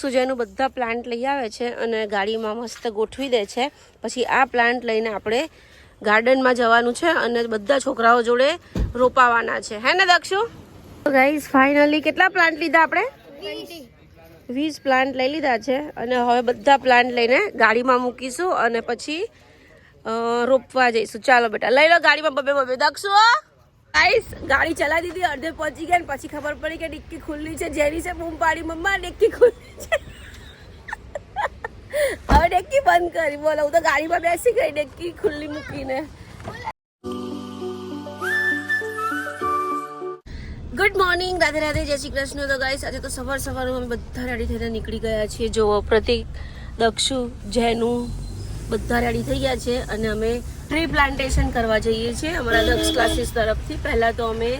સુજાનું બધા પ્લાન્ટ લઈ આવે છે અને ગાડીમાં મસ્ત ગોઠવી દે છે. પછી આ પ્લાન્ટ લઈને આપણે ગાર્ડનમાં જવાનું છે અને બધા છોકરાઓ જોડે રોપાવાના છે, હે ને દક્ષુ? ગાઈસ ફાઇનલી કેટલા પ્લાન્ટ લીધા આપણે? 20 પ્લાન્ટ લઈ લીધા છે અને હવે બધા પ્લાન્ટ લઈને ગાડીમાં મૂકીશું અને પછી રોપવા જઈશું. ચાલો બેટા લઈ લો ગાડીમાં બબે બબે. દક્ષુ ગાઈસ ગાડી ચલાવી દીધી, અડધે પહોંચી ગયા, પછી ખબર પડી કે ડિક્કી ખુલ્લી છે. જેની છે બૂમ પાડી, મમ્મા ડિક્કી ખુલ્લી છે. હવે ડિક્કી બંધ કરી. બોલો, હું તો ગાડીમાં બેસી ગઈ ડિક્કી ખુલ્લી મૂકીને. ગુડ મોર્નિંગ, રાધે રાધે, જય શ્રી કૃષ્ણ. તો ગાઈસ આજે તો સવારમાં અમે બધા રેડી થઈને નીકળી ગયા છીએ. જો પ્રતિક, દક્ષુ, જેનું બધા રેડી થઈ ગયા છે અને અમે ટ્રી પ્લાન્ટેશન કરવા જઈએ છીએ અમારા દક્ષ ક્લાસીસ તરફથી. પહેલાં તો અમે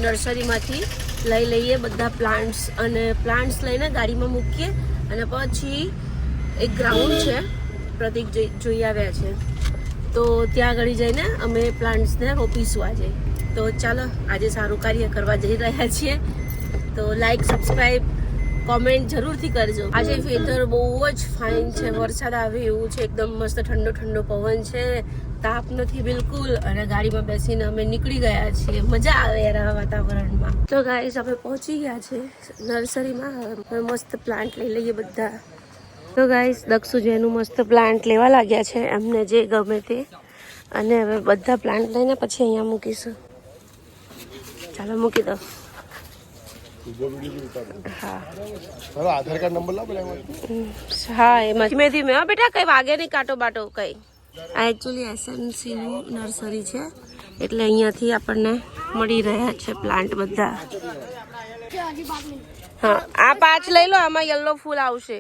નર્સરીમાંથી લઈ લઈએ બધા પ્લાન્ટ્સ અને પ્લાન્ટ્સ લઈને ગાડીમાં મૂકીએ અને પછી એક ગ્રાઉન્ડ છે, પ્રતિક જોઈ આવ્યા છે, તો ત્યાં આગળ જઈને અમે પ્લાન્ટ્સને રોપીશું આજે. તો ચાલો આજે સારું કાર્ય કરવા જઈ રહ્યા છીએ. તો લાઈક, સબસ્ક્રાઈબ, કોમેન્ટ જરૂરથી કરજો. આજે વેધર બહુ જ ફાઇન છે, વરસાદ આવે એવું છે, એકદમ મસ્ત ઠંડો ઠંડો પવન છે, તાપ નથી બિલકુલ. અને ગાડીમાં બેસીને અમે નીકળી ગયા છીએ. મજા આવે યાર આ વાતાવરણમાં. તો ગાઈસ અમે પહોંચી ગયા છે નર્સરીમાં. હવે મસ્ત પ્લાન્ટ લઈ લઈએ બધા. તો ગાઈસ દક્ષુ જેનું મસ્ત પ્લાન્ટ લેવા લાગ્યા છે, એમને જે ગમે તે. અને હવે બધા પ્લાન્ટ લઈને પછી અહીંયા મૂકીશું. ચાલો મૂકી દો. હા આધાર કાર્ડ નંબર લાવ. હા એમાં ધીમે ધીમે. હા બેટા કઈ વાગે નહીં, કાંટો બાટો કઈ. આ એકચ્યુઅલી SMC નું નર્સરી છે, એટલે અહીંયાથી આપણને મળી રહ્યા છે પ્લાન્ટ બધા. હા આ 5 લઈ લો, આમાં યલો ફૂલ આવશે.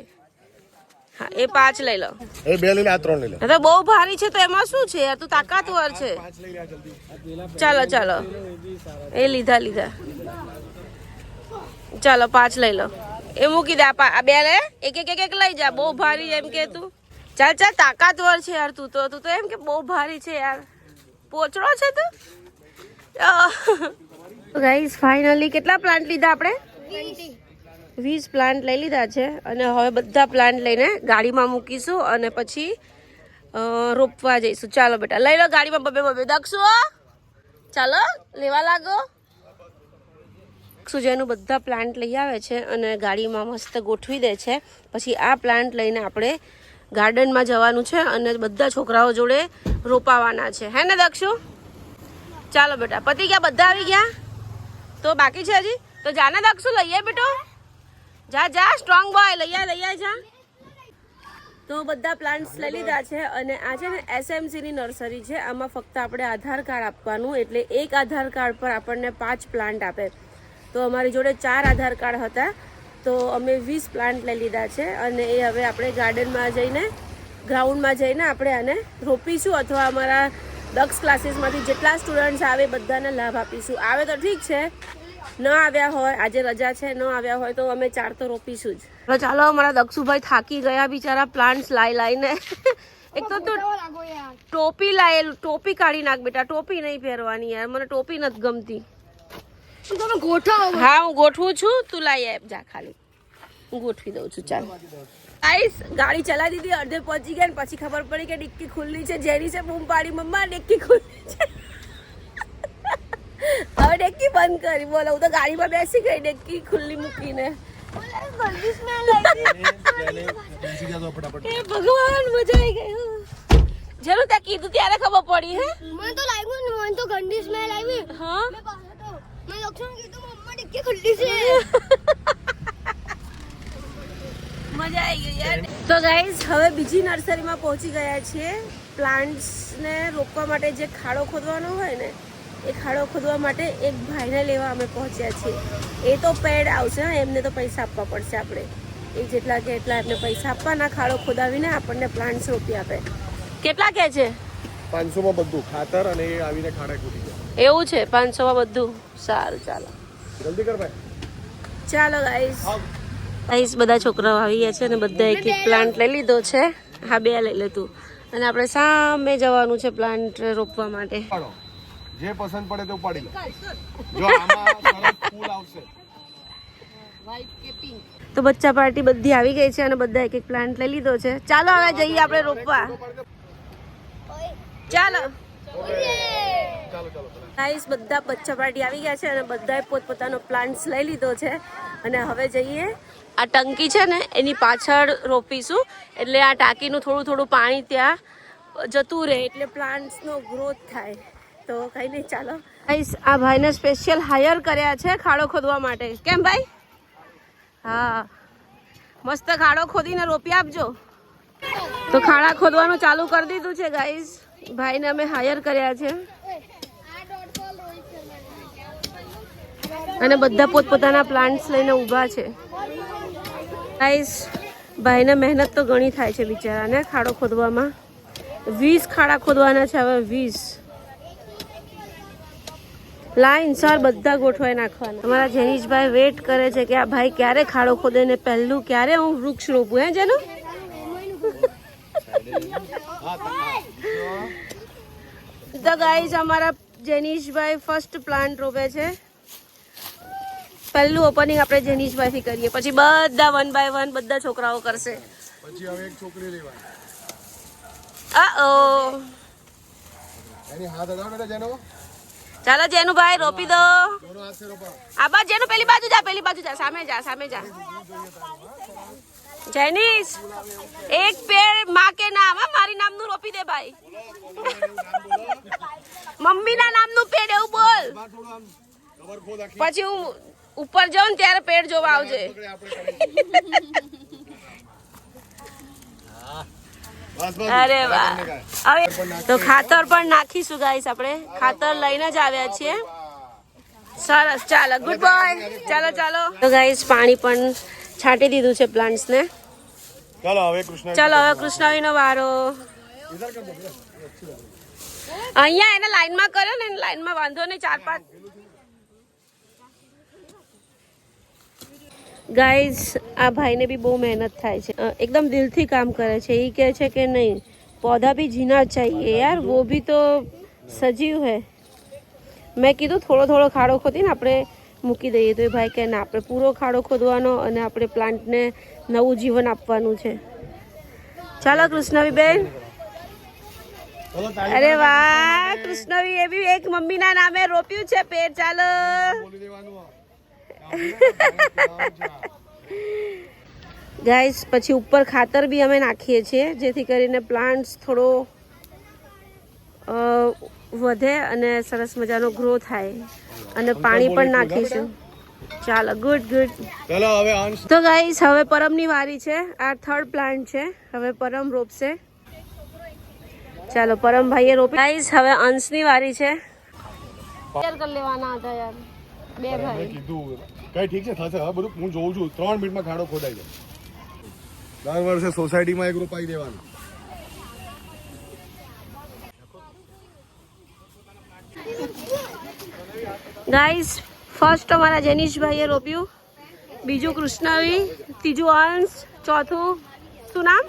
હા એ 5 લઈ લો. એ 2 લઈ લે, આ 3 લઈ લે. તો બહુ ભારી છે તો એમાં શું છે યાર, તું તાકાતવર છે. ચાલો ચાલો એ લીધા. ચાલો 5 લઈ લો. એ મૂકી દે. આ 2 લે, એક લઈ જા. બહુ ભારી એમ કે તું. ચાલ તાકાતવર છે યાર તું તો એમ કે બહુ ભારી છે યાર. પોચડો છે તું. ગાઈસ ફાઇનલી કેટલા પ્લાન્ટ લીધા આપણે? 20 પ્લાન્ટ લઈ લીધા છે અને હવે બધા પ્લાન્ટ લઈને ગાડીમાં મૂકીશું અને પછી રોપવા જઈશું. ચાલો બેટા લઈ લો ગાડીમાં બબે બબે. દક્ષુ ચાલો લેવા લાગો. સુજાનું બધા પ્લાન્ટ લઈ આવે છે અને ગાડીમાં મસ્ત ગોઠવી દે છે. પછી આ પ્લાન્ટ લઈને આપણે ગાર્ડનમાં જવાનું છે અને બધા છોકરાઓ જોડે રોપાવાના છે, હે ને દક્ષુ? ચાલો બેટા પતી ગયા, બધા આવી ગયા. તો બાકી છે હજી, તો જાને દક્ષુ લઈએ બેટો. જા સ્ટ્રોંગ બોય, લઈ જા. તો બધા પ્લાન્ટ્સ લઈ લીધા છે અને આ છે ને SMC ની નર્સરી છે. આમાં ફક્ત આપણે આધાર કાર્ડ આપવાનું, એટલે એક આધાર કાર્ડ પર આપણને 5 પ્લાન્ટ આપે. તો અમારી જોડે 4 આધાર કાર્ડ હતા, તો અમે 20 પ્લાન્ટ લઈ લીધા છે અને એ હવે આપણે ગાર્ડનમાં જઈને, ગ્રાઉન્ડમાં જઈને આપણે આને રોપીશું અથવા અમારા દક્ષ ક્લાસીસમાંથી જેટલા સ્ટુડન્ટ્સ આવે બધાને લાભ આપીશું. આવે તો ઠીક છે, ન આવ્યા હોય, આજે રજા છે, ન આવ્યા હોય તો અમે 4 તો રોપીશું જ. ચાલો અમારા દક્ષુભાઈ થાકી ગયા બિચારા પ્લાન્ટ્સ લાઈને. એક તો તું ટોપી ટોપી કાઢી નાખ બેટા. ટોપી નહીં પહેરવાની યાર, મને ટોપી નથી ગમતી. હા હું ગોઠવું છું, તું લાઈ આપ જા. ખાલી હું ગોઠવી દઉં છું. ચાલ ગાઈસ ગાડી ચલાવી દીધી, અડધે પહોંચી ગયા, પછી ખબર પડી કે ડિક્કી ખુલ્લી છે. જેની છે બૂમ પાડી, મમ્મા ડિક્કી ખુલ્લી છે. હવે ડિક્કી બંધ કરી. બોલો, હું તો ગાડીમાં બેસી ગઈ ડિક્કી ખુલ્લી મૂકીને. ભગવાન મજા આવી ગઈ. જેનું ત્યાં કીધું ત્યારે ખબર પડી. હે મને તો લાગ્યું, મને તો ગંદી સ્મેલ આવી. હા મેં લક્ષણ કીધું મમ્મા ડિક્કી ખુલ્લી છે. મજા આવી ગઈ યાર. તો ગાઈસ હવે બીજી નર્સરીમાં પહોંચી ગયા છીએ. પ્લાન્ટ્સને રોપવા માટે જે ખાડો ખોદવાનો હોય ને, એ ખાડો ખોદવા માટે એક ભાઈને લેવા અમે પહોંચ્યા છીએ. એ તો પેડ આવશે, એમને તો પૈસા આપવા પડશે. આપણે એ જેટલા કે એટલા એમને પૈસા આપવાના, ખાડો ખોદાવીને આપણને પ્લાન્ટ્સ રોપી આપે. કેટલા કે છે? 500 માં બધું ખાતર અને એ આવીને ખાડા ખોદી જાય. એવું છે 500 માં બધું? સારું ચાલો જલ્દી કર ભાઈ. ચાલો ગાઈસ બધા છોકરાઓ આવી ગયા છે અને બધા એક પ્લાન્ટ લઈ લીધો છે. હા 2 લઈ લે તું. અને આપણે સામે જવાનું છે પ્લાન્ટ રોપવા માટે. જે પસંદ પડે તે ઉપાડી લો. જો આમાં સરસ ફૂલ આવશે. વ્હાઈટ કે પિંક? તો બચ્ચા પાર્ટી બધી આવી ગઈ છે અને બધા એક એક પ્લાન્ટ લઈ લીધો છે. ચાલો હવે જઈએ આપણે રોપવા. ચાલો ગાઈસ, બધા બચ્ચા પાર્ટી આવી ગયા છે અને બધાએ પોતપોતાનો પ્લાન્ટ્સ લઈ લીધો છે અને હવે જઈએ. આ ટંકી છે ને એની પાછળ રોપીશું, એટલે આ ટાંકીનું થોડું થોડું પાણી ત્યાં જતું રહે એટલે પ્લાન્ટ્સનો ગ્રોથ થાય. તો કંઈ નહીં, ચાલો ગાઈસ. આ ભાઈને સ્પેશિયલ હાયર કર્યા છે ખાડો ખોદવા માટે. કેમ ભાઈ? હા, મસ્ત ખાડો ખોદીને રોપી આપજો. તો ખાડા ખોદવાનું ચાલુ કરી દીધું છે ગાઈસ. ભાઈને અમે હાયર કર્યા છે અને બધા પોતપોતાના પ્લાન્ટ્સ લઈને ઊભા છે. ગાઈસ, ભાઈને મહેનત તો ઘણી થાય છે બિચારાને ખાડો ખોદવામાં. 20 ખાડા ખોદવાના છે હવે, 20 લાઈન સર બધા ગોઠવાઈ નાખવાના. અમારા જેનીશભાઈ વેટ કરે છે કે આ ભાઈ ક્યારે ખાડો ખોદે ને પહેલું ક્યારે હું વૃક્ષ રોપું. હે જેનું? તો ગાઈસ, અમારા જેનીશભાઈ ફર્સ્ટ પ્લાન્ટ રોપે છે. પહેલું ઓપનિંગ આપણે જેનીશભાઈ થી કરીએ, પછી બધા 1 બાય 1 બધા છોકરાઓ કરશે. પછી હવે એક છોકરી લેવાની. એની હાથ અડાવ બેટા જેનો. ચાલો જેનુભાઈ રોપી દો. દોનો હાથ સે રોપા. આ બા જેનું પેલી બાજુ જા, પેલી બાજુ જા, સામે જા, સામે જા. જેનીશ, એક પેડ માં કે નામ, હા મારી નામનું રોપી દે ભાઈ. મમ્મીના નામનું પેડ એવું બોલ. કવર ખોદ આખી. પછી હું ઉપર જાઉં ને ત્યારે પેડ જોવા આવજે. અરે વાહ. હવે તો ખાતર પણ નાખીશું ગાઈસ. આપણે ખાતર લઈને જ આવ્યા છીએ. સરસ, ચાલો ગુડ બોય. ચાલો ચાલો. તો ગાઈસ, પાણી પણ છાંટી દીધું છે પ્લાન્ટ્સ ને. ચાલો હવે કૃષ્ણ. ચાલો હવે કૃષ્ણવીનો વારો. અહીંયા એને લાઈનમાં કર્યો ને, લાઈનમાં વાંધો નહીં. 4-5 ગાઈઝ, આ ભાઈને બી બહુ મહેનત થાય છે. एकदम દિલથી કામ કરે છે. એ કહે છે કે નહીં, पौधा भी जीना चाहिए यार, वो भी तो सजीव है. મેં કીધું થોડો થોડો ખાડો ખોદીને આપણે મૂકી દઈએ, તો એ ભાઈ કે ના, આપણે પૂરો ખાડો ખોદવાનો અને આપણે પ્લાન્ટને નવું જીવન આપવાનું છે. ચાલો કૃષ્ણવી બેન. અરે વાહ, કૃષ્ણવી એ બી એક મમ્મીના નામે રોપ્યું છે પેડ. ચાલો ગાઈસ, પછી ઉપર ખાતર બી અમે નાખીએ છીએ જેથી કરીને પ્લાન્ટ્સ થોડો વધે અને સરસ મજાનો ગ્રો થાય. અને પાણી પણ નાખીશું. ચાલો ગુડ ગુડ. ચાલો હવે અંશ. તો ગાઈસ, હવે પરમની વારી છે. આ 3rd પ્લાન્ટ છે. હવે પરમ રોપશે. ચાલો પરમ ભાઈએ રોપી. ગાઈસ, હવે અંશની વારી છે. કરી લેવાના હતા યાર બે ભાઈ. કીધું કઈ ઠીક છે, થશે. હવે બધું હું જોઉં છું. 3 મિનિટમાં ખાડો ખોદાઈ જાય. દર વર્ષે સોસાયટીમાં એક રોપાઈ દેવાનું. ગાઈસ, ફર્સ્ટ અમારા જેનીશભાઈએ રોપ્યું, બીજું કૃષ્ણવી, ત્રીજું અંશ, ચોથું શું નામ?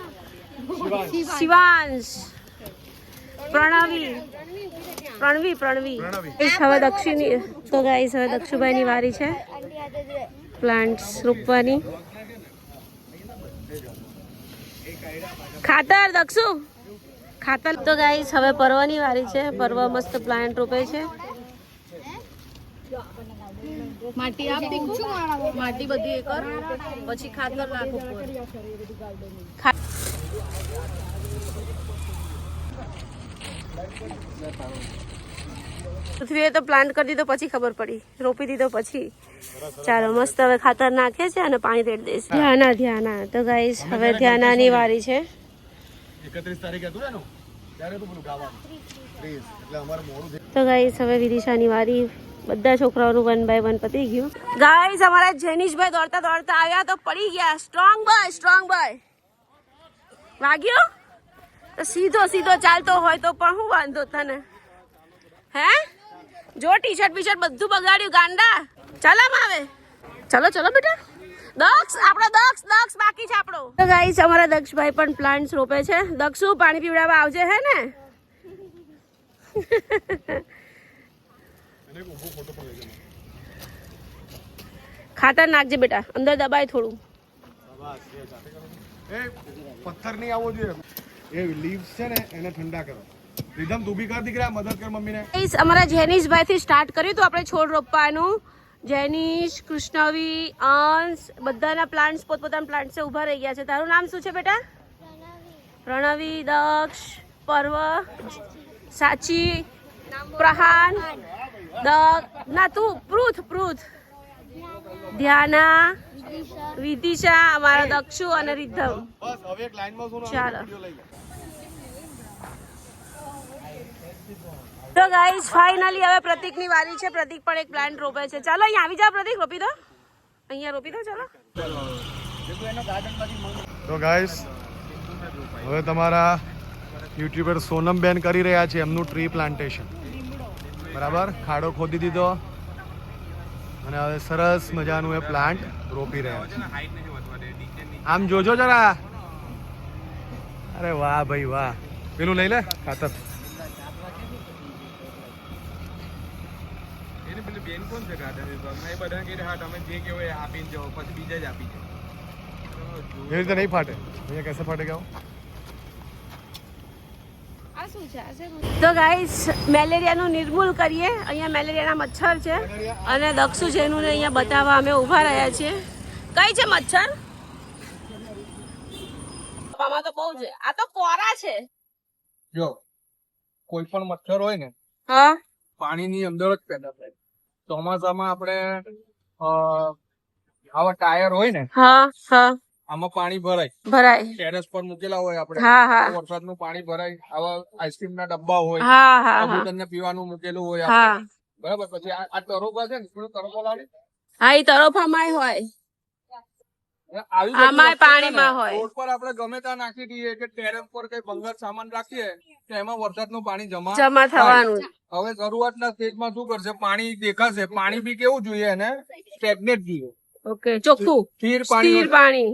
શિવાંશ. પ્રણવી. હવે દક્ષિણી. તો ગાઈસ, હવે દક્ષુભાઈની વારી છે પ્લાન્ટ્સ રોપવાની. ખાતર દક્ષુ, ખાતર. તો ગાઈસ, હવે પર્વની વારી છે. પર્વ મસ્ત પ્લાન્ટ રોપે છે. માટી આપ દીકું, માટી બધી એ કર, પછી ખાતર નાખો. પૃથ્વીએ તો પ્લાન્ટ કરી દીધો, પછી ખબર પડી, રોપી દીધો પછી. ચાલો મસ્ત હવે ખાતર નાખે છે અને પાણી રેડ દેશે. ધ્યાના. તો ગાઈસ, હવે ધ્યાનાની વારી છે. 31 તારીખે હતું એનું, ત્યારે તો પેલું ગાવાનું 30 એટલે અમાર મોડું. તો ગાઈસ, હવે વિદિશાની વારી. બધા છોકરાઓનું 1 બાય 1 પતી ગયું. ગાઈસ, અમારા જેનીશભાઈ દોડતા દોડતા આવ્યા તો પડી ગયા. Strong boy. વાગ્યો તો સીધો ચાલતો હોય તો પણ શું વાંધો તને? હે, જો ટી-શર્ટ બધું બગાડ્યું ગાંડા. ચાલ આમ આવે. ચલો બેટા. દક્ષ બાકી છે આપણો. તો ગાઈસ, અમારા દક્ષભાઈ પણ પ્લાન્ટ્સ રોપે છે. દક્ષુ, પાણી પીવડાવવા આવજે. હે ને? ખાતર નાખજે બેટા, અંદર દબાય થોડું. એ પથ્થર નહીં આવવો જોઈએ. એ લીવ્સ છે ને એને ઠંડા કરો. રીધમ તું બી કર દીકરા, મદદ કર મમ્મીને. ગાઈસ અમારા જેનિશભાઈ થી સ્ટાર્ટ કર્યું તો આપણે છોડ રોપવાનું. જેનિશ, કૃષ્ણવી, અંશ બધાના પ્લાન્ટ્સ પોતપોતાના પ્લાન્ટ્સે ઊભા રહી ગયા છે. તારું નામ શું છે બેટા? પ્રણવી, દક્ષ, પર્વ, સાચી, પ્રહાન, ના તું પૃથ, ધ્યાના, વિદિશા, અમારા દક્ષુ અને રિદ્ધમ. બસ હવે એક લાઈનમાં શું ચાલો. વિડિયો લઈ લે. તો ગાઈસ ફાઇનલી હવે પ્રતીકની વારી છે. પ્રતીક પણ એક પ્લાન્ટ રોપે છે. ચાલો અહીંયા આવી જાઓ પ્રતીક, રોપી દો. અહીંયા રોપી દો. ચાલો. તો ગાઈસ હવે તમારા યુટ્યુબર સોનમબેન કરી રહ્યા છે એમનું ટ્રી પ્લાન્ટેશન. બરાબર, ખાડો ખોદી દીધો અને હવે સરસ મજાનું એ પ્લાન્ટ રોપી રહ્યા છે. આમ જોજો જરા. અરે વાહ ભાઈ વાહ. પેલું લઈ લે ખાતર. બેન કોણ છે ગાર્ડન વિભાગમાં? એ બધા કે હા તમે જે કેવો એ આપીને જાઓ, પછી બીજા જ આપી જાય. એ રીતે નહીં ફાટે. અહીંયા કેસે ફાટે ગયા? તો ગાઈસ મેલેરિયાનું નિર્મૂલ કરીએ. અહીંયા મેલેરિયાના મચ્છર છે અને દક્ષુ જેનું ને અહીંયા બતાવવા અમે ઊભા રહ્યા છીએ. કઈ છે મચ્છર? આમાં તો બહુ છે. આ તો કોરા છે. જો કોઈ પણ મચ્છર હોય ને હા પાણીની અંદર જ પેદા થાય. ચોમાસામાં આપણે આવા ટાયર હોય ને હા હા આમાં પાણી ભરાય, ભરાય. ટેરેસ પર મૂકેલા હોય આપણે, હા હા વરસાદનું પાણી ભરાય. આવા આઈસ્ક્રીમ ના ડબ્બા હોય, હા હા હા કબૂતરને પીવાનું મૂકેલું હોય હા આપણે. બરાબર. પછી આ તરોપા છે ને, થોડું તરોપો લાવે. હા એ તરફામાં હોય. આવી બધી આમાંય વસ્તુ છે ને, પાણીમાં હોય. રોડ પર આપણે ગમે ત્યાં નાખી દઈએ કે ટેરેસ પર કઈ ભંગાર સામાન રાખીએ તો એમાં વરસાદનું પાણી જમા જમા થવાનું. હવે શરૂઆતના સ્ટેજમાં શું કરશે? પાણી દેખાશે. પાણી બી કેવું જોઈએ? એને સ્ટેગ્નેટ જોઈએ, ઓકે, ચોખ્ખું સ્થિર પાણી. સ્થિર પાણી.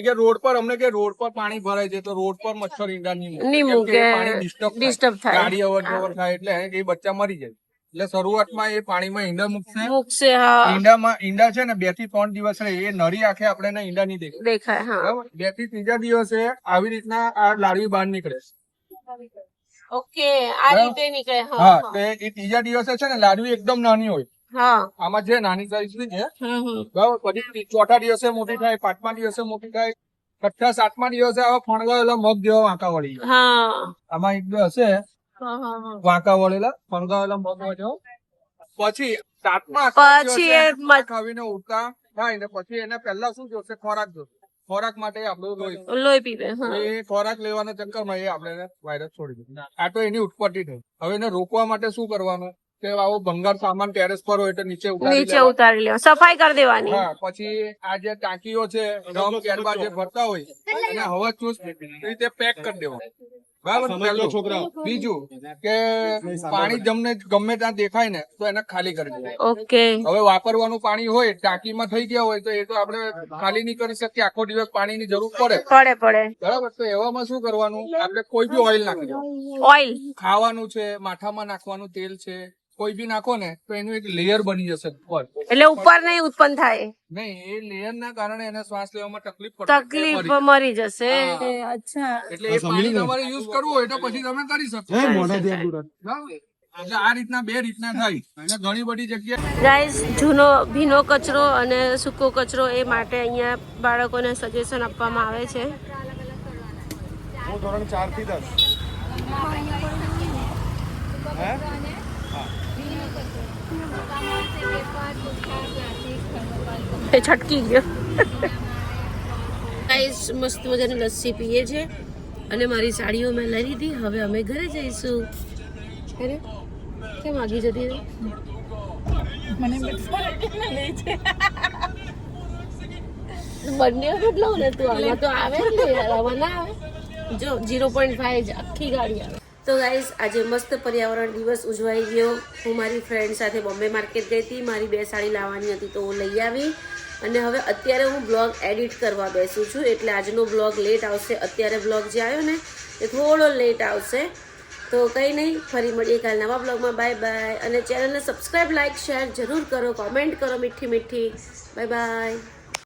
કે રોડ પર અમને કે રોડ પર પાણી ભરાય છે તો રોડ પર મચ્છર ઈંડા નહીં નહીં મૂકે. મૂકે. કેમ કે એ પાણી ડિસ્ટર્બ થાય. ગાડી અવર જવર થાય એટલે એને એ બચ્ચા મરી જાય. એટલે શરૂઆતમાં એ પાણીમાં ઈંડા મૂકશે. મૂકશે. હા ઈંડા છે ને 2 થી 3 દિવસ રહે. એ નરી આંખે આપણે એને ઈંડા નહીં દેખાય. દેખાય. હા બરાબર. 2 થી 3જા દિવસે આવી રીતના આ લાડવી બહાર નીકળે. ઓકે, આ રીતે નીકળે. હા હા, તો એ 3જા દિવસે છે ને લાડવી એકદમ નાની હોય. હા આમાં જે નાની સાઈઝ ની છે. હમ બરાબર. પછી 4થા દિવસે મોટી થાય, 5મા દિવસે મોટી થાય, 6થા 7મા દિવસે આવા ફણગાવેલા મગ જેવા વાંકા વળી જાય. હા આમાં એક બે હશે હા હા વાંકા વળેલા ફણગાવેલા મગ હોય. પછી 7મા પછી એ ખાવીને ઉઠતા થાય ને પછી એને પહેલા શું જોશે? ખોરાક જોશે. ખોરાક માટે આપણું લોહી. લોહી પીવે. હા એ ખોરાક લેવાના ચક્કરમાં એ આપણે વાયરસ છોડી દે. આ તો એની ઉત્પત્તિ થઈ. હવે એને રોકવા માટે શું કરવાનું? કે આવો ભંગાર સામાન ટેરેસ પર હોય તો નીચે ઉતારી નીચે લેવાનો. ઉતારી લેવા, સફાઈ કરી દેવાની. હા, પછી આ જે ટાંકીઓ છે રમ ત્યારબાદ જે ભરતા હોય એને હવા ચૂસ રીતે પેક કરી દેવાનું. બરાબર. સમજજો છોકરાઓ. બીજું કે પાણી ગમે ત્યાં દેખાય ને તો એને ખાલી કરી દેવાનું. ઓકે. હવે વાપરવાનું પાણી હોય ટાંકીમાં થઈ ગયા હોય તો એ તો આપણે ખાલી નહીં કરી શકીએ. આખો દિવસ પાણીની જરૂર પડે. પડે પડે. બરાબર. તો એવામાં શું કરવાનું? આપણે કોઈ બી ઓઇલ નાખી દેવાનું. ઓઇલ. ખાવાનું છે, માથામાં નાખવાનું તેલ છે, કોઈ બી નાખો ને તો એનું એક લેયર બની જશે ઉપર. એટલે ઉપર નહીં ઉત્પન્ન થાય. નહીં, એ લેયર ના કારણે એને શ્વાસ લેવામાં તકલીફ પડે. તકલીફ મરી જશે. હા. અચ્છા. એટલે એ પાણી તમારે યુઝ કરવું હોય તો પછી તમે કરી શકો. બરાબર? એટલે આ રીતના 2 રીતના થાય. અને ઘણી બધી જગ્યાએ ગાઈસ ભીનો કચરો અને સૂકો કચરો એ માટે અહીંયા બાળકોને સજેશન આપવામાં આવે છે. હું ધોરણ 4 થી 10. હે? એ છટકી ગયો. ગાઈસ મસ્ત મજાની લસ્સી પીએ છે અને મારી સાડીઓ મેં લઈ લીધી. હવે અમે ઘરે જઈશું. અરે કેમ આગી જતી રહી? મને બંને વખત લઉં ને તું. આમાં તો આવે જ ને યાર, આમાં ના આવે. જો 0.5 જ આખી ગાડી આવે. તો ગાઈસ આજે મસ્ત પર્યાવરણ દિવસ ઉજવાઈ ગયો. હું મારી ફ્રેન્ડ સાથે બોમ્બે માર્કેટ ગઈ હતી. મારી 2 સાડી લાવવાની હતી તો હું લઈ આવી. અને હવે અત્યારે હું બ્લોગ એડિટ કરવા બેસું છું. એટલે આજનો બ્લોગ લેટ આવશે. અત્યારે બ્લોગ જે આવ્યો ને એ થોડો લેટ આવશે. તો કંઈ નહીં, ફરી મળીએ કાલ નવા બ્લોગમાં. Bye bye. અને ચેનલને સબસ્ક્રાઈબ, લાઇક, શેર જરૂર કરો. કોમેન્ટ કરો મીઠી મીઠી. Bye bye.